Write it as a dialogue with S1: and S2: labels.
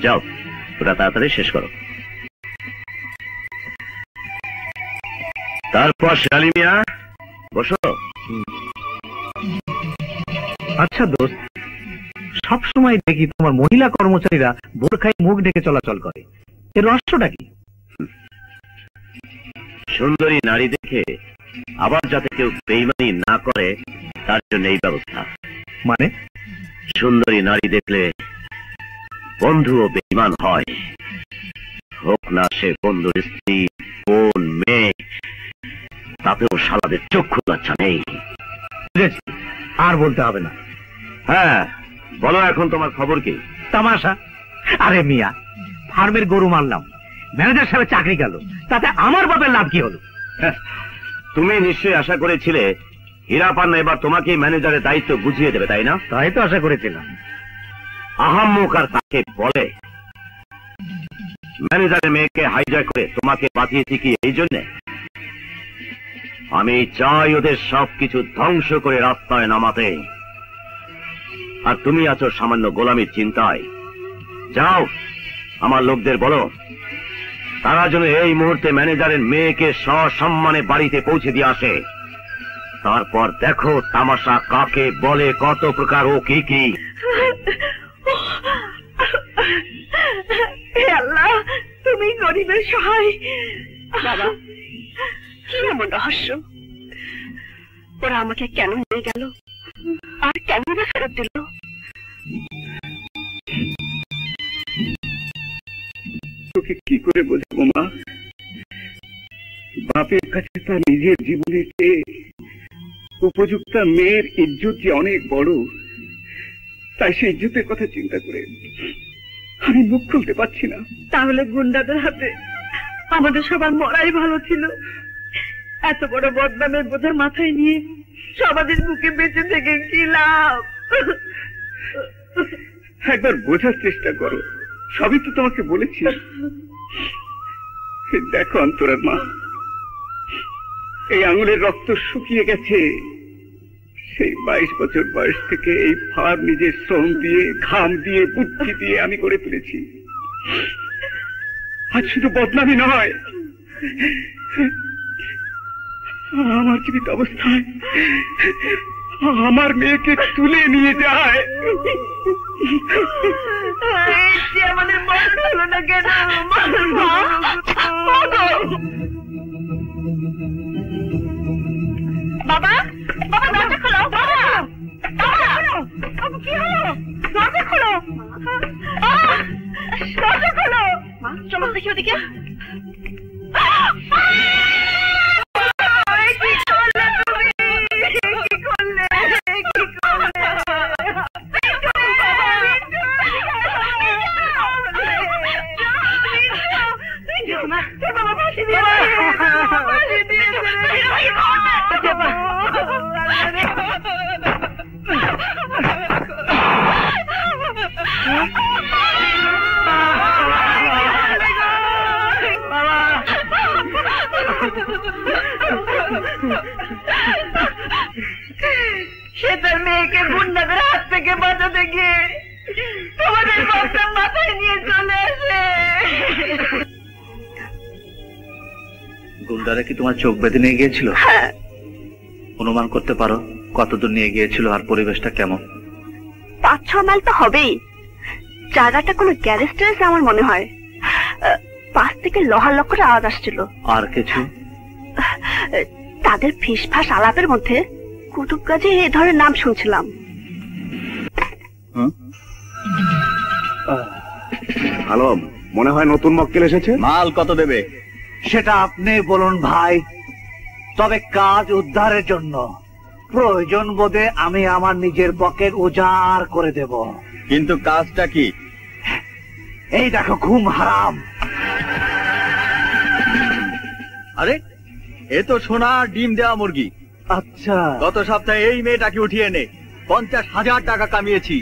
S1: যাও, ওটা তাড়াতাড়ি শেষ করো। তারপর শালী মিয়া বসো।
S2: আচ্ছা দোস্ত, সব সময় দেখি তোমার মহিলা কর্মচারীরা বোরখায় মুখ ঢেকে চলাচল করে, এর রহস্যটা কি?
S1: সুন্দরী নারী দেখে আবার যাতে কেউ বেইমানি না করে তার জন্য এই ব্যবস্থা।
S2: মানে
S1: সুন্দরী নারী দেখলে বন্ধুও বেইমান হয়, হোক না সে বন্ধুর স্ত্রী, বোন, মেয়ে, তাতেও শালাদের চক্ষু লজ্জা নেই।
S2: বুঝেছি, আর বলতে হবে না।
S1: হ্যাঁ বলো, এখন তোমার খবর কি?
S2: তামাশা? আরে মিয়া, ফার্মের গরু মারলাম, ম্যানেজার সাহেব চাকরি গেল, তাতে আমার বাপের লাভ কি হলো?
S1: তুমি নিশ্চয়ই আশা করেছিলে হীরা পান্না এবার তোমাকে ম্যানেজারের দায়িত্ব বুঝিয়ে দেবে, তাই না?
S2: তাই তো আশা করেছিলাম।
S1: আহাম্মক আর তাকে বলে ম্যানেজারের মেয়েকে হাইজ্যাক করে তোমাকে পাঠিয়েছি কি এই জন্যে? আমি চাই ওদের সবকিছু ধ্বংস করে রাস্তায় নামাতে, আর তুমি আছো সামান্য গোলামির চিন্তায়। যাও, আমার লোকদের বলো তারা যেন এই মুহূর্তে ম্যানেজারের মেয়েকে সসম্মানে বাড়িতে পৌঁছে দিয়ে আসে। তারপর দেখো তামাশা কাকে বলে, কত প্রকার ও কি কি।
S3: আল্লাহ, তুমি গরিবের সহায়। বাবা, কি এমন রহস্য? ওরা আমাকে কেন নিয়ে গেল আর কেন না ফেরত দিল?
S4: তোকে কি করে বোঝাবো মা? বাপের কাছে তার নিজের জীবনের চেয়ে উপযুক্ত মেয়ের ইজ্জত যে অনেক বড়, তাই সেই ইজ্জতের কথা চিন্তা করে আমি মুখ খুলতে পারছি না।
S3: তাহলে গুন্ডাদের হাতে আমাদের সবার মরাই ভালো ছিল। এত বড় বদনামের বোঝা মাথায় নিয়ে সমাজের বুকে বেঁচে থেকে কি লাভ?
S4: একবার বোঝার চেষ্টা করো, সবই তো তোমাকে বলেছি। দেখো অন্তরার মা, এই আঙুলের রক্ত শুকিয়ে গেছে। সেই 22 বছর বয়স থেকে এই ফার্ম নিজের শ্রম দিয়ে, ঘাম দিয়ে, বুদ্ধি দিয়ে আমি করে তুলেছি। আজ শুধু বদনামি নয়, আমার জীবিত অবস্থায় আমার মেয়েকে তুলে নিয়ে যায়।
S3: আমাদের মরণ হলো না কেন? বাবা, বাবা দরজা খোলো। বাবা, কি হলো? দরজা খোলো, দরজা খোলো। চলো দেখি ওদিকে। সে তার মেয়েকে গুন্ডাদের হাত থেকে বাঁচাতে গিয়ে তোমাদের বাচ্চা মাথায় নিয়ে চলে আসে।
S2: গুন্ডারা কি তোমার চোখ বেঁধে নিয়ে গিয়েছিল? অনুমান করতে পারো কতদূর নিয়ে গিয়েছিল আর পরিবেশটা কেমন?
S3: 5-6 মাইল তো হবেই। জায়গাটা কোনো গ্যারেজ ট্যারেজ আমার মনে হয়। পাশ থেকে লোহার লক্করের আওয়াজ আসছিল।
S2: আর কিছু?
S3: তাদের ফিসফাস আলাপের মধ্যে কুতুব কাজী এই ধরনের নাম শুনছিলাম।
S1: ভালো, মনে হয় নতুন মক্কেল এসেছে।
S2: মাল কত দেবে সেটা আপনি বলুন ভাই, তবে কাজ উদ্ধারের জন্য প্রয়োজন বোধে আমি আমার নিজের পকেট উজাড় করে দেব।
S5: কিন্তু কাজটা কি?
S2: এই দেখো ঘুম হারাম।
S5: আরে এ তো সোনা ডিম দেওয়া মুরগি।
S2: আচ্ছা,
S5: গত সপ্তাহে এই মেয়েটাকে উঠিয়ে এনে 50,000 টাকা কামিয়েছি।